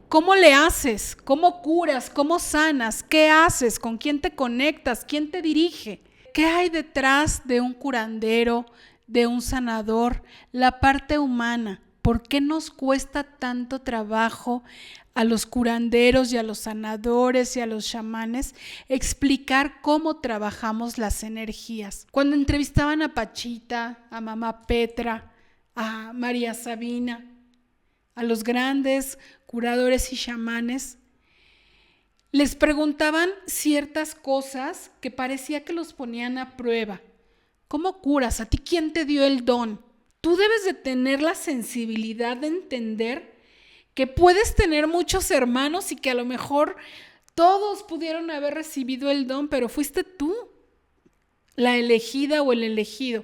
¿Cómo le haces? ¿Cómo curas? ¿Cómo sanas? ¿Qué haces? ¿Con quién te conectas? ¿Quién te dirige? ¿Qué hay detrás de un curandero, de un sanador? La parte humana. ¿Por qué nos cuesta tanto trabajo a los curanderos y a los sanadores y a los chamanes explicar cómo trabajamos las energías? Cuando entrevistaban a Pachita, a Mamá Petra, a María Sabina, a los grandes curadores y chamanes, les preguntaban ciertas cosas que parecía que los ponían a prueba. ¿Cómo curas? ¿A ti quién te dio el don? Tú debes de tener la sensibilidad de entender que puedes tener muchos hermanos y que a lo mejor todos pudieron haber recibido el don, pero fuiste tú la elegida o el elegido.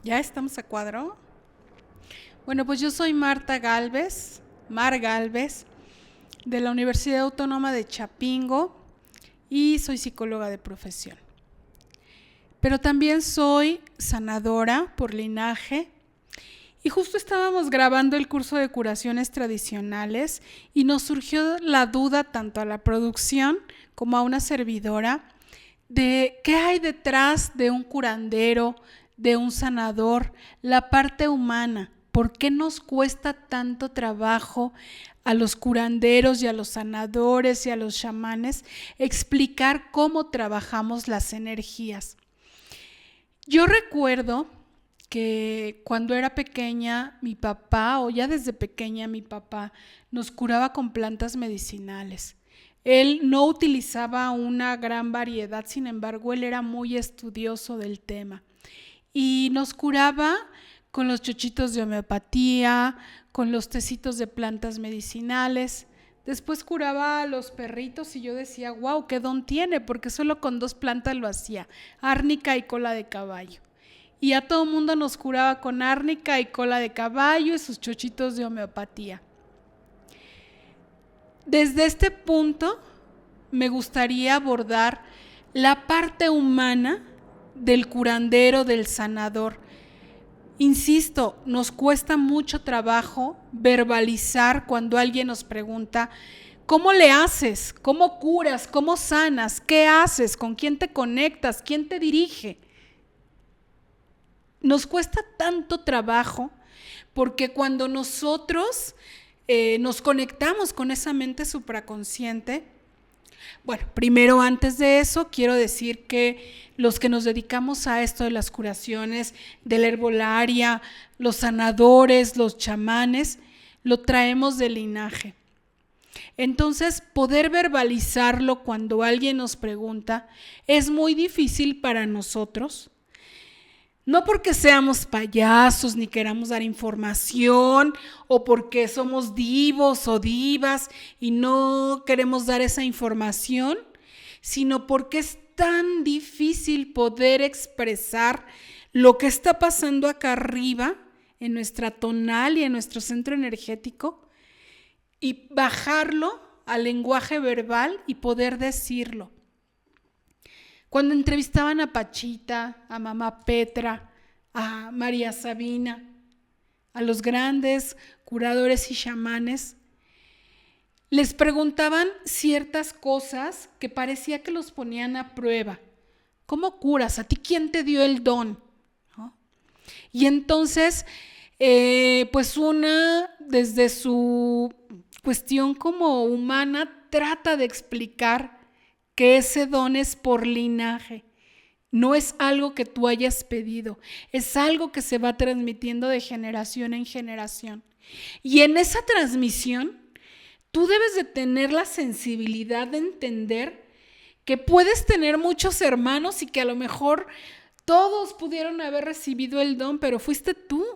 ¿Ya estamos a cuadro? Bueno, pues yo soy Mar Gálvez, de la Universidad Autónoma de Chapingo y soy psicóloga de profesión. Pero también soy sanadora por linaje y justo estábamos grabando el curso de curaciones tradicionales y nos surgió la duda tanto a la producción como a una servidora de qué hay detrás de un curandero, de un sanador, la parte humana. ¿Por qué nos cuesta tanto trabajo a los curanderos y a los sanadores y a los chamanes explicar cómo trabajamos las energías? Yo recuerdo que cuando era pequeña, mi papá, o ya desde pequeña mi papá, nos curaba con plantas medicinales. Él no utilizaba una gran variedad, sin embargo, él era muy estudioso del tema. Y nos curaba con los chochitos de homeopatía, con los tecitos de plantas medicinales. Después curaba a los perritos y yo decía, wow, qué don tiene, porque solo con 2 plantas lo hacía, árnica y cola de caballo. Y a todo mundo nos curaba con árnica y cola de caballo y sus chochitos de homeopatía. Desde este punto me gustaría abordar la parte humana del curandero, del sanador. Insisto, nos cuesta mucho trabajo verbalizar cuando alguien nos pregunta ¿cómo le haces? ¿Cómo curas? ¿Cómo sanas? ¿Qué haces? ¿Con quién te conectas? ¿Quién te dirige? Nos cuesta tanto trabajo porque cuando nosotros nos conectamos con esa mente supraconsciente, bueno, primero antes de eso quiero decir que los que nos dedicamos a esto de las curaciones, de la herbolaria, los sanadores, los chamanes, lo traemos del linaje. Entonces, poder verbalizarlo cuando alguien nos pregunta es muy difícil para nosotros. No porque seamos payasos ni queramos dar información o porque somos divos o divas y no queremos dar esa información, sino porque es tan difícil poder expresar lo que está pasando acá arriba en nuestra tonal y en nuestro centro energético y bajarlo al lenguaje verbal y poder decirlo. Cuando entrevistaban a Pachita, a Mamá Petra, a María Sabina, a los grandes curadores y chamanes, les preguntaban ciertas cosas que parecía que los ponían a prueba. ¿Cómo curas? ¿A ti quién te dio el don? ¿No? Y entonces, pues una, desde su cuestión como humana, trata de explicar que ese don es por linaje, no es algo que tú hayas pedido, es algo que se va transmitiendo de generación en generación. Y en esa transmisión, tú debes de tener la sensibilidad de entender que puedes tener muchos hermanos y que a lo mejor todos pudieron haber recibido el don, pero fuiste tú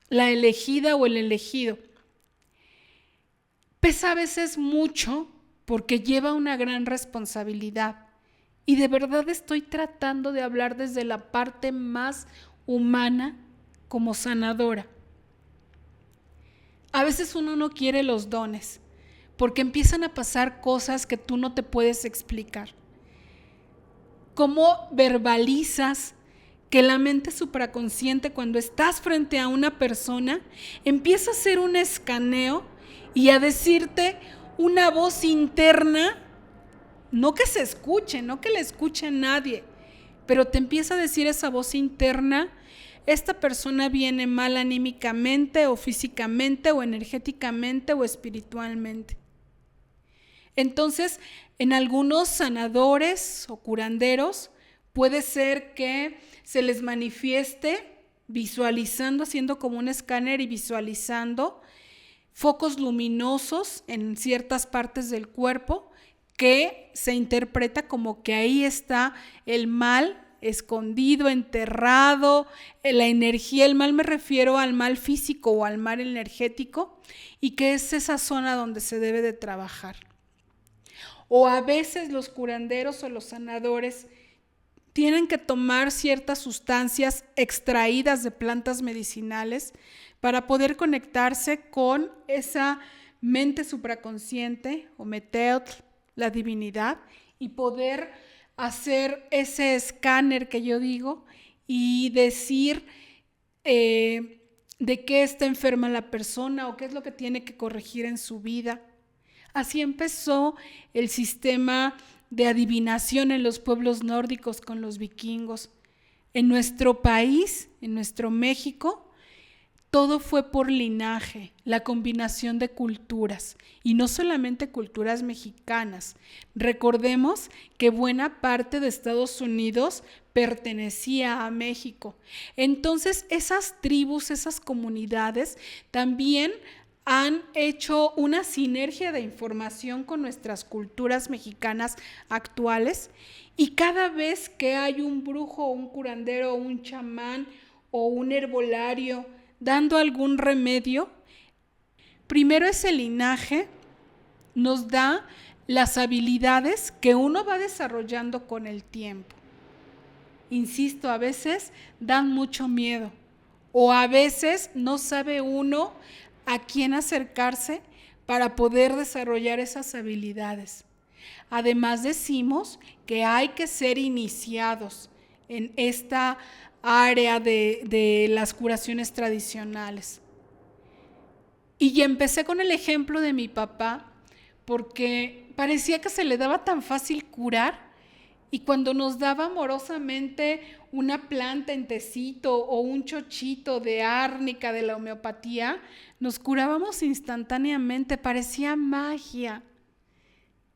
la elegida o el elegido. Pesa a veces mucho porque lleva una gran responsabilidad y de verdad estoy tratando de hablar desde la parte más humana como sanadora. A veces uno no quiere los dones porque empiezan a pasar cosas que tú no te puedes explicar. ¿Cómo verbalizas que la mente supraconsciente, cuando estás frente a una persona, empieza a hacer un escaneo y a decirte una voz interna, no que se escuche, no que le escuche a nadie, pero te empieza a decir esa voz interna: esta persona viene mal anímicamente o físicamente o energéticamente o espiritualmente. Entonces, en algunos sanadores o curanderos puede ser que se les manifieste visualizando, haciendo como un escáner y visualizando focos luminosos en ciertas partes del cuerpo que se interpreta como que ahí está el mal escondido, enterrado, la energía. El mal, me refiero al mal físico o al mal energético, y que es esa zona donde se debe de trabajar. O a veces los curanderos o los sanadores tienen que tomar ciertas sustancias extraídas de plantas medicinales para poder conectarse con esa mente supraconsciente o Meteotl, la divinidad, y poder hacer ese escáner que yo digo y decir de qué está enferma la persona o qué es lo que tiene que corregir en su vida. Así empezó el sistema de adivinación en los pueblos nórdicos con los vikingos. En nuestro país, en nuestro México, todo fue por linaje, la combinación de culturas, y no solamente culturas mexicanas. Recordemos que buena parte de Estados Unidos pertenecía a México. Entonces, esas tribus, esas comunidades también han hecho una sinergia de información con nuestras culturas mexicanas actuales, y cada vez que hay un brujo, un curandero, un chamán o un herbolario dando algún remedio, primero ese linaje nos da las habilidades que uno va desarrollando con el tiempo. Insisto, a veces dan mucho miedo, o a veces no sabe uno a quién acercarse para poder desarrollar esas habilidades. Además, decimos que hay que ser iniciados en esta área de las curaciones tradicionales. Y empecé con el ejemplo de mi papá, porque parecía que se le daba tan fácil curar, y cuando nos daba amorosamente una planta en tecito o un chochito de árnica de la homeopatía, nos curábamos instantáneamente, parecía magia.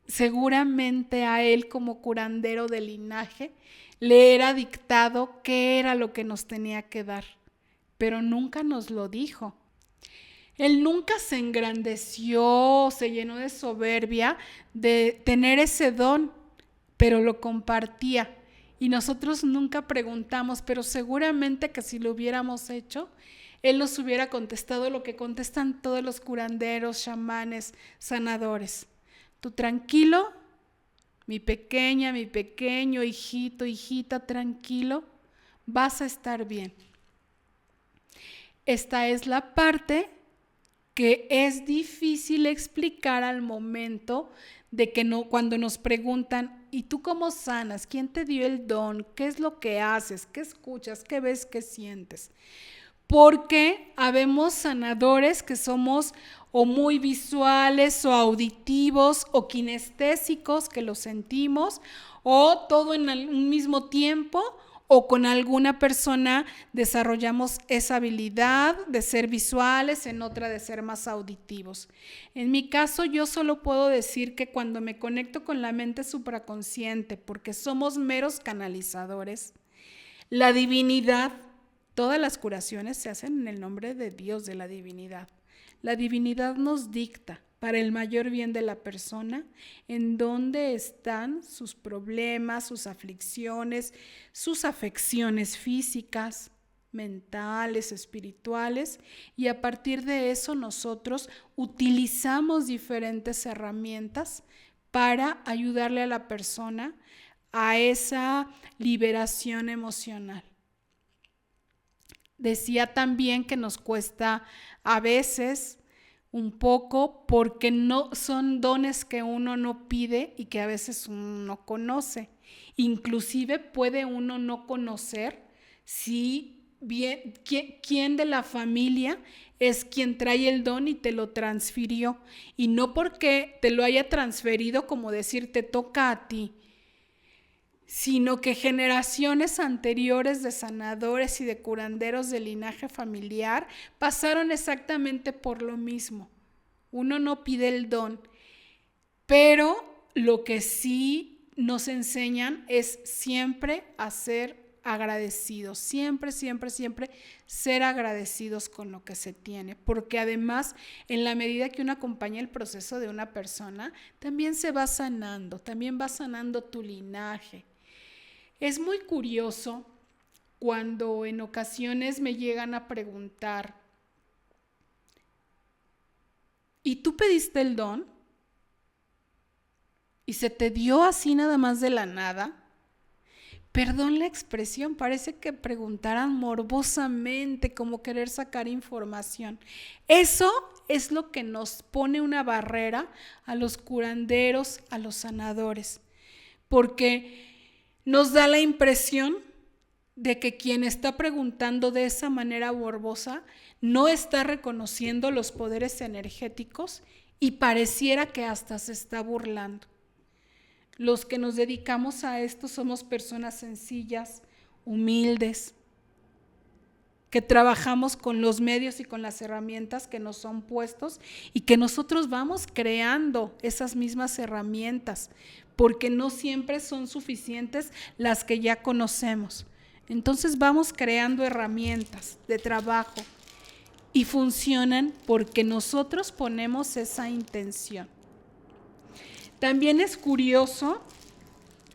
Seguramente a él, como curandero de linaje, le era dictado qué era lo que nos tenía que dar, pero nunca nos lo dijo. Él nunca se engrandeció, se llenó de soberbia de tener ese don, pero lo compartía, y nosotros nunca preguntamos, pero seguramente que si lo hubiéramos hecho, él nos hubiera contestado lo que contestan todos los curanderos, chamanes, sanadores: tú tranquilo, mi pequeña, mi pequeño, hijito, hijita, tranquilo, vas a estar bien. Esta es la parte que es difícil explicar al momento de que no, cuando nos preguntan: ¿y tú cómo sanas? ¿Quién te dio el don? ¿Qué es lo que haces? ¿Qué escuchas? ¿Qué ves? ¿Qué sientes? Porque habemos sanadores que somos o muy visuales o auditivos o kinestésicos, que lo sentimos, o todo en un mismo tiempo, o con alguna persona desarrollamos esa habilidad de ser visuales, en otra de ser más auditivos. En mi caso, yo solo puedo decir que cuando me conecto con la mente supraconsciente, porque somos meros canalizadores, la divinidad, todas las curaciones se hacen en el nombre de Dios, de la divinidad. La divinidad nos dicta, para el mayor bien de la persona, en dónde están sus problemas, sus aflicciones, sus afecciones físicas, mentales, espirituales, y a partir de eso nosotros utilizamos diferentes herramientas para ayudarle a la persona a esa liberación emocional. Decía también que nos cuesta a veces un poco, porque no son dones que uno no pide y que a veces uno no conoce. Inclusive puede uno no conocer si bien, quién de la familia es quien trae el don y te lo transfirió. Y no porque te lo haya transferido como decir te toca a ti, sino que generaciones anteriores de sanadores y de curanderos del linaje familiar pasaron exactamente por lo mismo. Uno no pide el don, pero lo que sí nos enseñan es siempre a ser agradecidos, siempre, siempre, siempre ser agradecidos con lo que se tiene, porque además en la medida que uno acompaña el proceso de una persona, también se va sanando, también va sanando tu linaje. Es muy curioso cuando en ocasiones me llegan a preguntar, ¿y tú pediste el don? ¿Y se te dio así nada más de la nada? Perdón la expresión, parece que preguntaran morbosamente, como querer sacar información. Eso es lo que nos pone una barrera a los curanderos, a los sanadores, porque nos da la impresión de que quien está preguntando de esa manera morbosa no está reconociendo los poderes energéticos y pareciera que hasta se está burlando. Los que nos dedicamos a esto somos personas sencillas, humildes, que trabajamos con los medios y con las herramientas que nos son puestos y que nosotros vamos creando esas mismas herramientas, porque no siempre son suficientes las que ya conocemos. Entonces vamos creando herramientas de trabajo y funcionan porque nosotros ponemos esa intención. También es curioso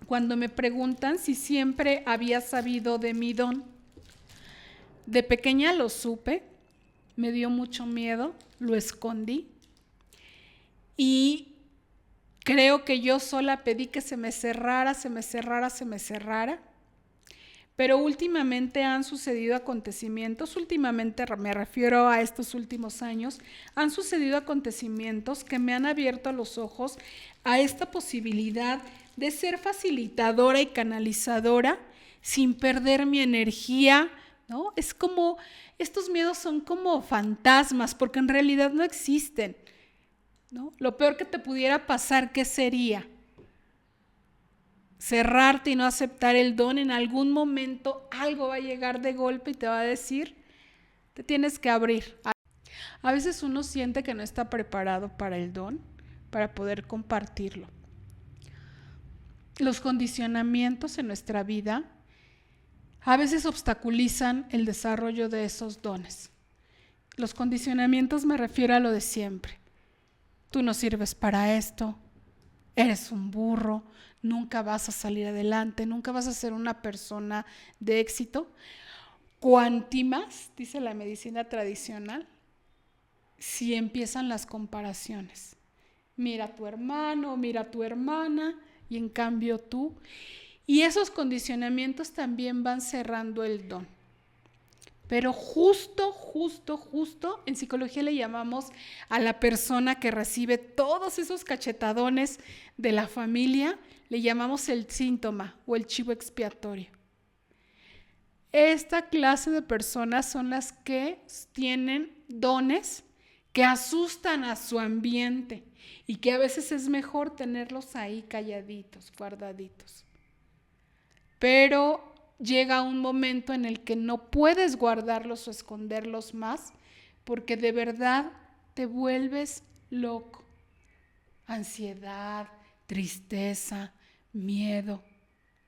cuando me preguntan si siempre había sabido de mi don. De pequeña lo supe, me dio mucho miedo, lo escondí y creo que yo sola pedí que se me cerrara, pero últimamente han sucedido acontecimientos, últimamente me refiero a estos últimos años, han sucedido acontecimientos que me han abierto los ojos a esta posibilidad de ser facilitadora y canalizadora sin perder mi energía, ¿no? Es como, estos miedos son como fantasmas porque en realidad no existen, ¿no? Lo peor que te pudiera pasar, ¿qué sería? Cerrarte y no aceptar el don. En algún momento algo va a llegar de golpe y te va a decir, te tienes que abrir. A veces uno siente que no está preparado para el don, para poder compartirlo. Los condicionamientos en nuestra vida a veces obstaculizan el desarrollo de esos dones. Los condicionamientos me refiero a lo de siempre. Tú no sirves para esto, eres un burro, nunca vas a salir adelante, nunca vas a ser una persona de éxito. Cuanti más, dice la medicina tradicional, si empiezan las comparaciones. Mira a tu hermano, mira a tu hermana, y en cambio tú. Y esos condicionamientos también van cerrando el don. Pero justo, en psicología le llamamos a la persona que recibe todos esos cachetadones de la familia, le llamamos el síntoma o el chivo expiatorio. Esta clase de personas son las que tienen dones que asustan a su ambiente y que a veces es mejor tenerlos ahí calladitos, guardaditos. Pero llega un momento en el que no puedes guardarlos o esconderlos más porque de verdad te vuelves loco. Ansiedad, tristeza, miedo,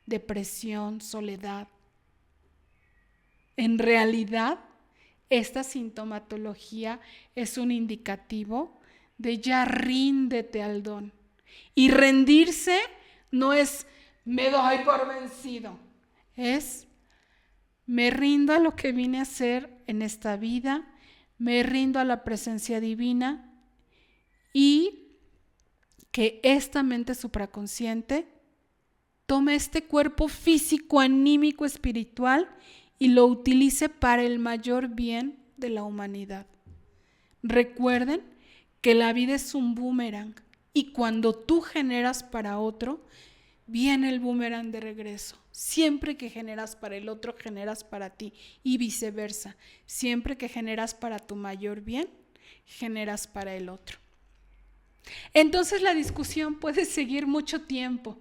depresión, soledad. En realidad, esta sintomatología es un indicativo de ya ríndete al don. Y rendirse no es me doy por vencido, es me rindo a lo que vine a hacer en esta vida, me rindo a la presencia divina y que esta mente supraconsciente tome este cuerpo físico, anímico, espiritual y lo utilice para el mayor bien de la humanidad. Recuerden que la vida es un boomerang y cuando tú generas para otro, viene el boomerang de regreso. Siempre que generas para el otro, generas para ti y viceversa. Siempre que generas para tu mayor bien, generas para el otro. Entonces la discusión puede seguir mucho tiempo.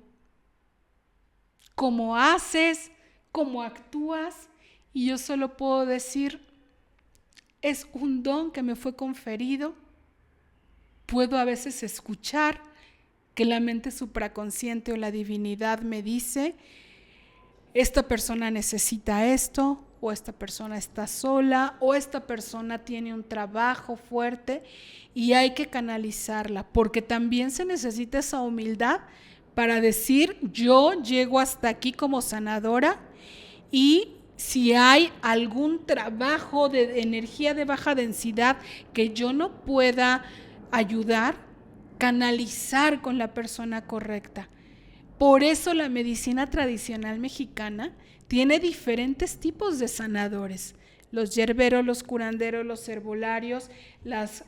Cómo haces, cómo actúas, y yo solo puedo decir, es un don que me fue conferido. Puedo a veces escuchar que la mente supraconsciente o la divinidad me dice, esta persona necesita esto, o esta persona está sola, o esta persona tiene un trabajo fuerte y hay que canalizarla, porque también se necesita esa humildad para decir, yo llego hasta aquí como sanadora, y si hay algún trabajo de energía de baja densidad que yo no pueda ayudar, canalizar con la persona correcta. Por eso la medicina tradicional mexicana tiene diferentes tipos de sanadores. Los yerberos, los curanderos, los herbolarios, las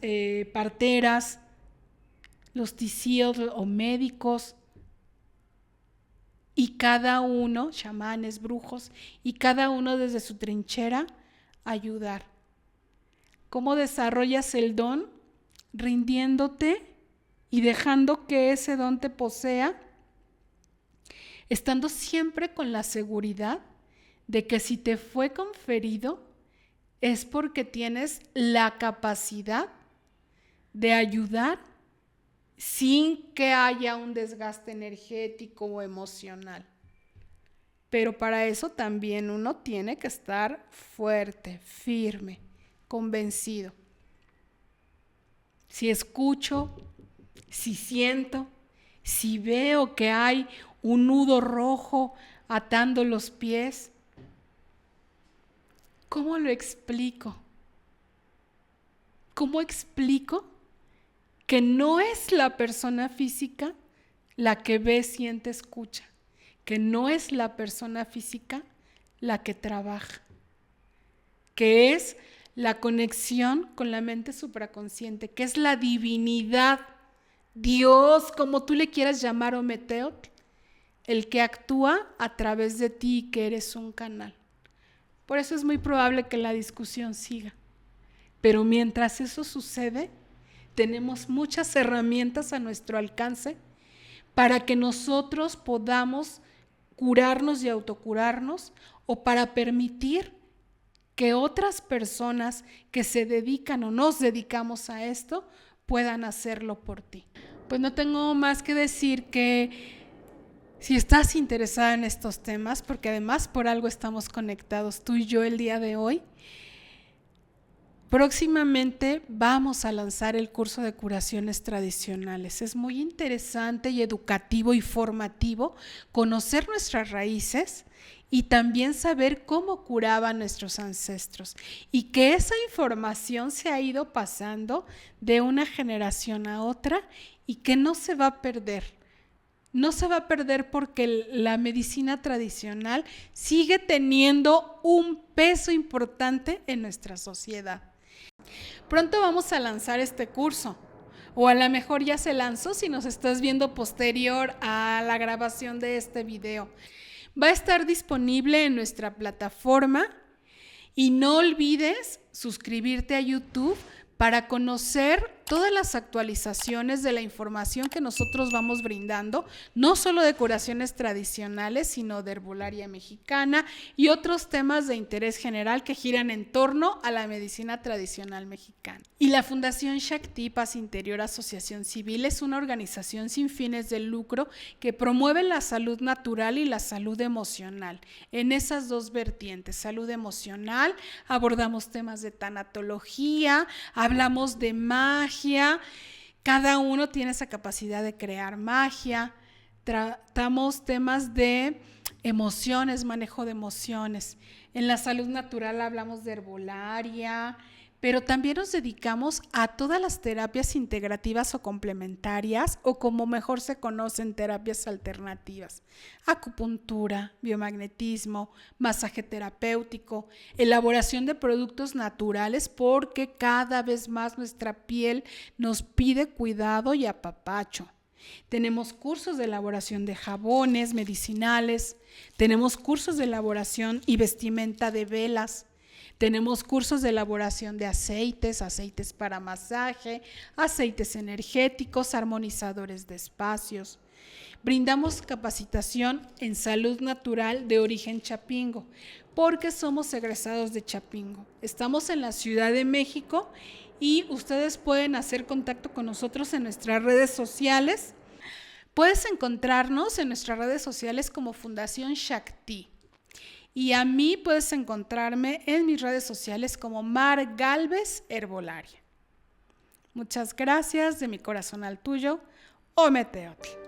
parteras, los tisíos o médicos. Y cada uno, chamanes, brujos, y cada uno desde su trinchera, ayudar. ¿Cómo desarrollas el don? Rindiéndote y dejando que ese don te posea, estando siempre con la seguridad de que si te fue conferido es porque tienes la capacidad de ayudar sin que haya un desgaste energético o emocional. Pero para eso también uno tiene que estar fuerte, firme, convencido. Si escucho, si siento, si veo que hay un nudo rojo atando los pies, ¿cómo lo explico? ¿Cómo explico que no es la persona física la que ve, siente, escucha? Que no es la persona física la que trabaja, que es la conexión con la mente supraconsciente, que es la divinidad, Dios, como tú le quieras llamar, o Meteotl, el que actúa a través de ti y que eres un canal. Por eso es muy probable que la discusión siga. Pero mientras eso sucede, tenemos muchas herramientas a nuestro alcance para que nosotros podamos curarnos y autocurarnos, o para permitir que otras personas que se dedican o nos dedicamos a esto puedan hacerlo por ti. Pues no tengo más que decir que si estás interesada en estos temas, porque además por algo estamos conectados tú y yo el día de hoy, próximamente vamos a lanzar el curso de curaciones tradicionales. Es muy interesante y educativo y formativo conocer nuestras raíces y también saber cómo curaban nuestros ancestros, y que esa información se ha ido pasando de una generación a otra y que no se va a perder. No se va a perder porque la medicina tradicional sigue teniendo un peso importante en nuestra sociedad. Pronto vamos a lanzar este curso, o a lo mejor ya se lanzó si nos estás viendo posterior a la grabación de este video. Va a estar disponible en nuestra plataforma, y no olvides suscribirte a YouTube para conocer todas las actualizaciones de la información que nosotros vamos brindando, no solo de curaciones tradicionales, sino de herbolaria mexicana y otros temas de interés general que giran en torno a la medicina tradicional mexicana. Y la Fundación Shakti Paz Interior Asociación Civil es una organización sin fines de lucro que promueve la salud natural y la salud emocional. En esas dos vertientes, salud emocional, abordamos temas de tanatología, hablamos de magia. Cada uno tiene esa capacidad de crear magia. Tratamos temas de emociones, manejo de emociones. En la salud natural hablamos de herbolaria, pero también nos dedicamos a todas las terapias integrativas o complementarias, o como mejor se conocen, terapias alternativas: acupuntura, biomagnetismo, masaje terapéutico, elaboración de productos naturales, porque cada vez más nuestra piel nos pide cuidado y apapacho. Tenemos cursos de elaboración de jabones medicinales, tenemos cursos de elaboración y vestimenta de velas, tenemos cursos de elaboración de aceites, aceites para masaje, aceites energéticos, armonizadores de espacios. Brindamos capacitación en salud natural de origen chapingo, porque somos egresados de Chapingo. Estamos en la Ciudad de México y ustedes pueden hacer contacto con nosotros en nuestras redes sociales. Puedes encontrarnos en nuestras redes sociales como Fundación Shakti. Y a mí puedes encontrarme en mis redes sociales como Mar Galvez Herbolaria. Muchas gracias, de mi corazón al tuyo, Ometeotl.